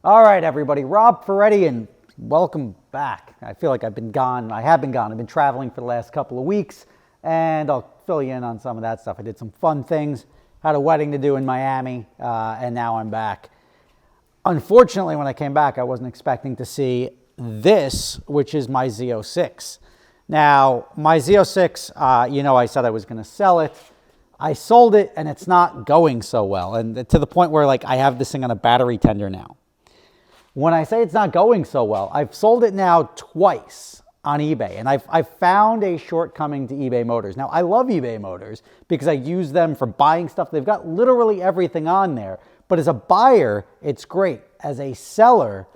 All right, everybody, Rob Ferretti, and welcome back. I feel like I've been gone. I have been gone. I've been traveling for the last couple of weeks, and I'll fill you in on some of that stuff. I did some fun things, had a wedding to do in Miami, and now I'm back. Unfortunately, when I came back, I wasn't expecting to see this, which is my Z06. Now, my Z06, I said I was going to sell it. I sold it, and it's not going so well, and to the point where, I have this thing on a battery tender now. When I say it's not going so well, I've sold it now twice on eBay, and I've found a shortcoming to eBay Motors. Now, I love eBay Motors because I use them for buying stuff. They've got literally everything on there, but as a buyer, it's great. As a seller,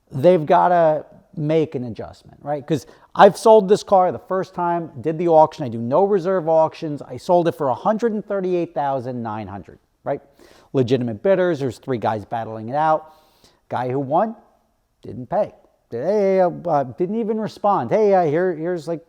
they've got to make an adjustment, right? Because I've sold this car the first time, did the auction. I do no reserve auctions. I sold it for $138,900, right? Legitimate bidders. There's 3 guys battling it out. Guy who won didn't pay. Didn't even respond. Hey, here's how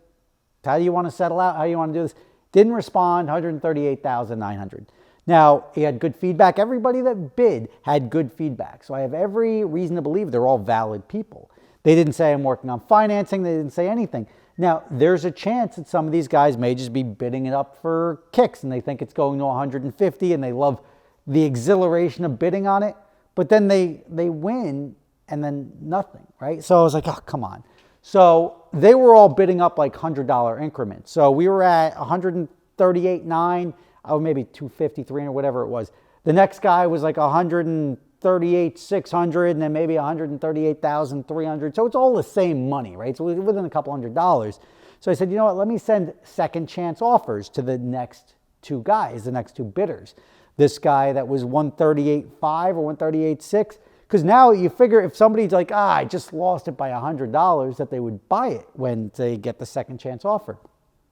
do you want to settle out? How do you want to do this? Didn't respond. $138,900. Now, he had good feedback. Everybody that bid had good feedback. So I have every reason to believe they're all valid people. They didn't say I'm working on financing. They didn't say anything. Now, there's a chance that some of these guys may just be bidding it up for kicks and they think it's going to 150 and they love the exhilaration of bidding on it. But then they win and then nothing, right? So I was like, oh, come on. So they were all bidding up like $100 increments. So we were at $138,900, or maybe $253 or whatever it was. The next guy was like $138,600 and then maybe $138,300. So it's all the same money, right? So within a couple $100. So I said, you know what? Let me send second chance offers to the next 2 guys, the next 2 bidders. This guy that was $138,500 or $138,600, because now you figure if somebody's like, I just lost it by $100, that they would buy it when they get the second chance offer.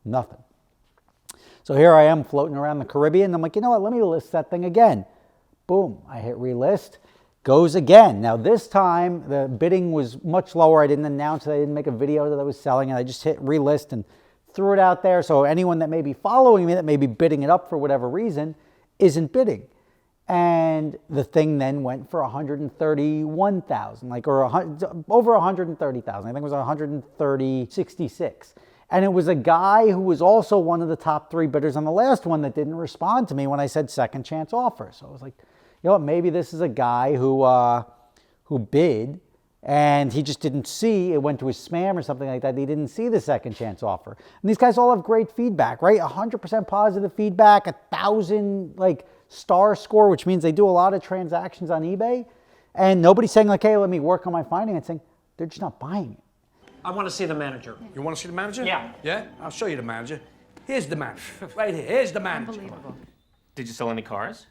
Nothing. So here I am floating around the Caribbean. I'm like, you know what? Let me list that thing again. Boom. I hit relist. Goes again. Now this time the bidding was much lower. I didn't announce it. I didn't make a video that I was selling it. I just hit relist and threw it out there. So anyone that may be following me, that may be bidding it up for whatever reason, isn't bidding. And the thing then went for $131,000, or over $130,000. I think it was $130,66. And it was a guy who was also one of the top 3 bidders on the last one that didn't respond to me when I said second chance offer. So I was like, you know what, maybe this is a guy who bid and he just didn't see, it went to his spam or something like that. He didn't see the second chance offer. And these guys all have great feedback, right? 100% positive feedback, 1,000 star score, which means they do a lot of transactions on eBay. And nobody's saying hey, let me work on my financing. They're just not buying it. I want to see the manager. You want to see the manager? Yeah. Yeah? I'll show you the manager. Here's the manager. Right here. Here's the manager. Unbelievable. Did you sell any cars?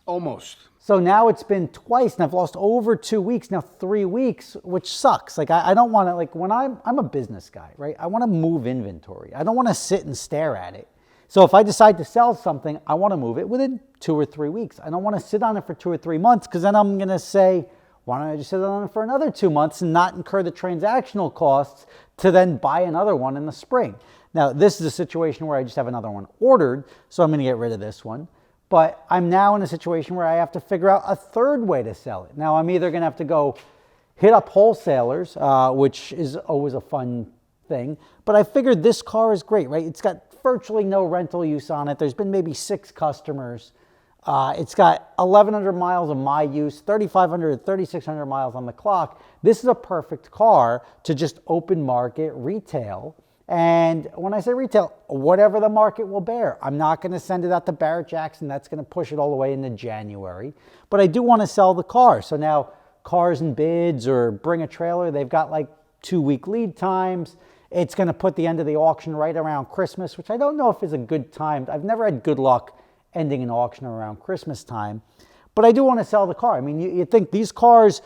Almost. So now it's been twice, and I've lost over 2 weeks, now 3 weeks, which sucks. I don't want to, when I'm a business guy, right? I want to move inventory. I don't want to sit and stare at it. So if I decide to sell something, I want to move it within 2 or 3 weeks. I don't want to sit on it for 2 or 3 months, because then I'm going to say, why don't I just sit on it for another 2 months and not incur the transactional costs to then buy another one in the spring? Now, this is a situation where I just have another one ordered, so I'm going to get rid of this one. But I'm now in a situation where I have to figure out a third way to sell it. Now, I'm either going to have to go hit up wholesalers, which is always a fun thing. But I figured this car is great, right? It's got virtually no rental use on it. There's been maybe 6 customers. It's got 1,100 miles of my use, 3,500 to 3,600 miles on the clock. This is a perfect car to just open market retail. And when I say retail, whatever the market will bear. I'm not going to send it out to Barrett Jackson. That's going to push it all the way into January. But I do want to sell the car. So now Cars and Bids or Bring a Trailer, they've got 2-week lead times. It's going to put the end of the auction right around Christmas, which I don't know if is a good time. I've never had good luck ending an auction around Christmas time. But I do want to sell the car. I mean, you think these cars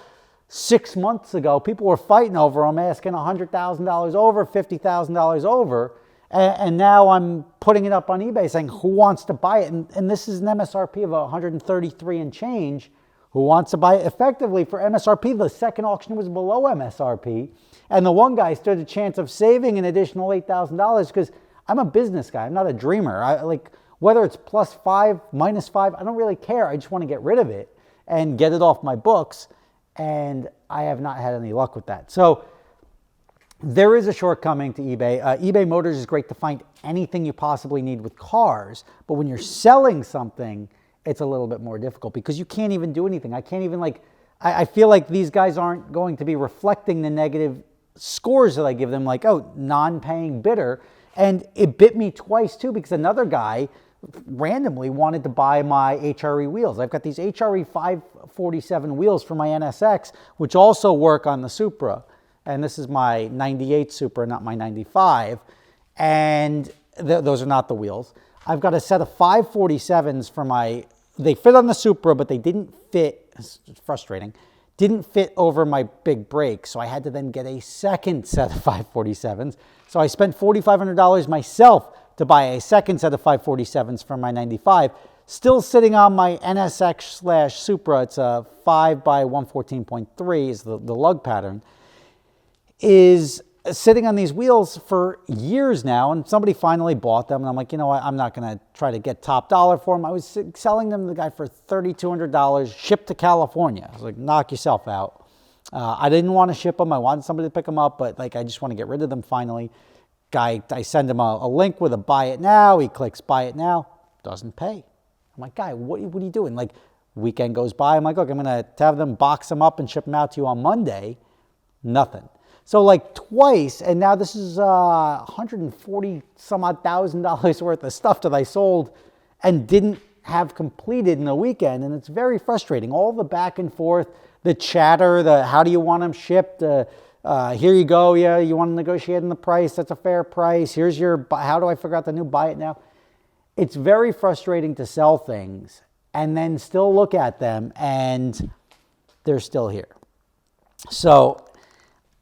6 months ago, people were fighting over them, asking $100,000 over, $50,000 over. And now I'm putting it up on eBay saying, who wants to buy it? And this is an MSRP of 133 and change. Who wants to buy it? Effectively, for MSRP, the second auction was below MSRP. And the one guy stood a chance of saving an additional $8,000 because I'm a business guy. I'm not a dreamer. Whether it's +5, -5, I don't really care. I just want to get rid of it. and get it off my books. And I have not had any luck with that. So there is a shortcoming to eBay. eBay Motors is great to find anything you possibly need with cars, but when you're selling something, it's a little bit more difficult because you can't even do anything. I can't even I feel like these guys aren't going to be reflecting the negative scores that I give them, like, oh, non-paying bidder. And it bit me twice too because another guy randomly wanted to buy my HRE wheels. I've got these HRE 547 wheels for my NSX, which also work on the Supra. And this is my 98 Supra, not my 95. And those are not the wheels. I've got a set of 547s for they fit on the Supra, but they didn't fit, it's frustrating, didn't fit over my big brakes. So I had to then get a second set of 547s. So I spent $4,500 myself to buy a second set of 547s for my 95. Still sitting on my NSX/Supra, it's a 5x114.3 is the lug pattern, is sitting on these wheels for years now, and somebody finally bought them, and I'm like, you know what, I'm not going to try to get top dollar for them. I was selling them to the guy for $3,200, shipped to California. I was like, knock yourself out. I didn't want to ship them. I wanted somebody to pick them up, but I just want to get rid of them finally. Guy, I send him a link with a buy it now. He clicks buy it now. Doesn't pay. I'm like, guy, what are you doing? Weekend goes by. I'm like, look, I'm going to have them box them up and ship them out to you on Monday. Nothing. So twice, and now this is $140 some odd thousand worth of stuff that I sold and didn't have completed in a weekend, and it's very frustrating. All the back and forth, the chatter, the how do you want them shipped, here you go, yeah, you want to negotiate on the price, that's a fair price, here's your, how do I figure out the new buy it now? It's very frustrating to sell things and then still look at them and they're still here. So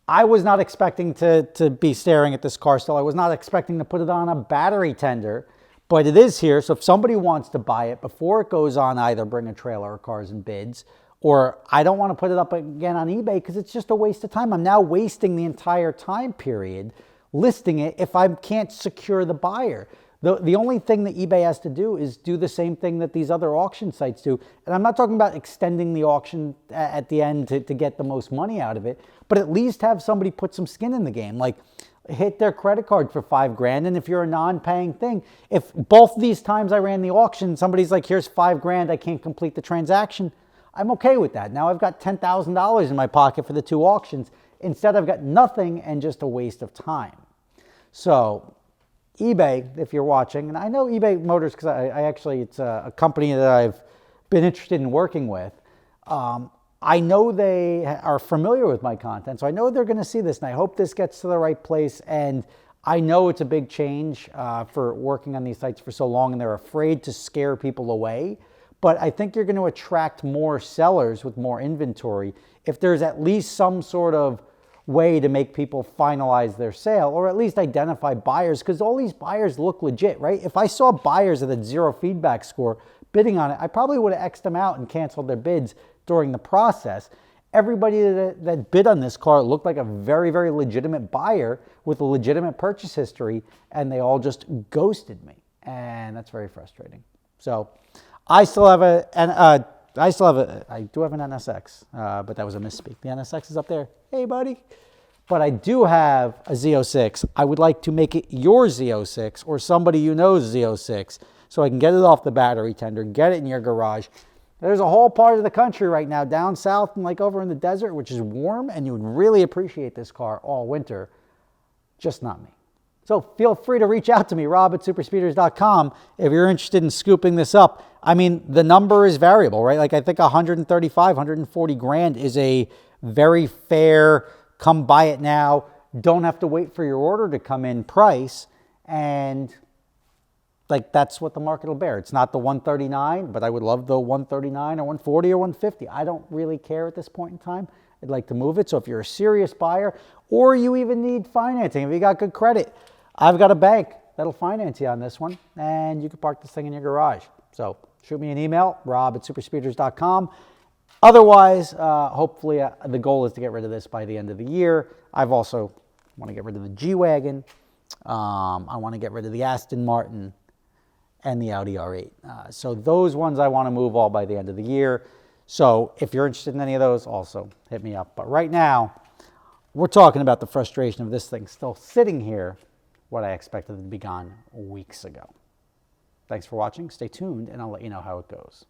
I was not expecting to be staring at this car still. I was not expecting to put it on a battery tender, but it is here. So if somebody wants to buy it before it goes on either Bring a Trailer or Cars and Bids, or I don't want to put it up again on eBay because it's just a waste of time. I'm now wasting the entire time period listing it if I can't secure the buyer. The only thing that eBay has to do is do the same thing that these other auction sites do. And I'm not talking about extending the auction at the end to get the most money out of it, but at least have somebody put some skin in the game. Like hit their credit card for $5,000. And if you're a non-paying thing, if both these times I ran the auction, somebody's like, here's $5,000, I can't complete the transaction, I'm okay with that. Now I've got $10,000 in my pocket for the two auctions. Instead, I've got nothing and just a waste of time. So eBay, if you're watching, and I know eBay Motors because I actually, it's a company that I've been interested in working with. I know they are familiar with my content, so I know they're going to see this, and I hope this gets to the right place. And I know it's a big change for working on these sites for so long, and they're afraid to scare people away. But I think you're going to attract more sellers with more inventory if there's at least some sort of way to make people finalize their sale, or at least identify buyers, because all these buyers look legit, right? If I saw buyers that had 0 feedback score bidding on it, I probably would have X'd them out and canceled their bids during the process. Everybody that bid on this car looked like a very, very legitimate buyer with a legitimate purchase history, and they all just ghosted me, and that's very frustrating. So I do have an NSX, but that was a misspeak. The NSX is up there. Hey, buddy. But I do have a Z06. I would like to make it your Z06 or somebody you know's Z06 so I can get it off the battery tender, get it in your garage. There's a whole part of the country right now, down south and over in the desert, which is warm, and you would really appreciate this car all winter. Just not me. So feel free to reach out to me, rob@superspeeders.com, if you're interested in scooping this up. I mean, the number is variable, right? I think 135, 140 grand is a very fair, come buy it now, don't have to wait for your order to come in price. And that's what the market will bear. It's not the 139, but I would love the 139 or 140 or 150. I don't really care at this point in time. I'd like to move it. So if you're a serious buyer, or you even need financing, if you got good credit, I've got a bank that'll finance you on this one, and you can park this thing in your garage. So shoot me an email, rob@superspeeders.com. Otherwise, hopefully the goal is to get rid of this by the end of the year. I've also want to get rid of the G-Wagon. I want to get rid of the Aston Martin and the Audi R8. So those ones I want to move all by the end of the year. So if you're interested in any of those, also hit me up. But right now, we're talking about the frustration of this thing still sitting here, what I expected it to be gone weeks ago. Thanks for watching. Stay tuned, and I'll let you know how it goes.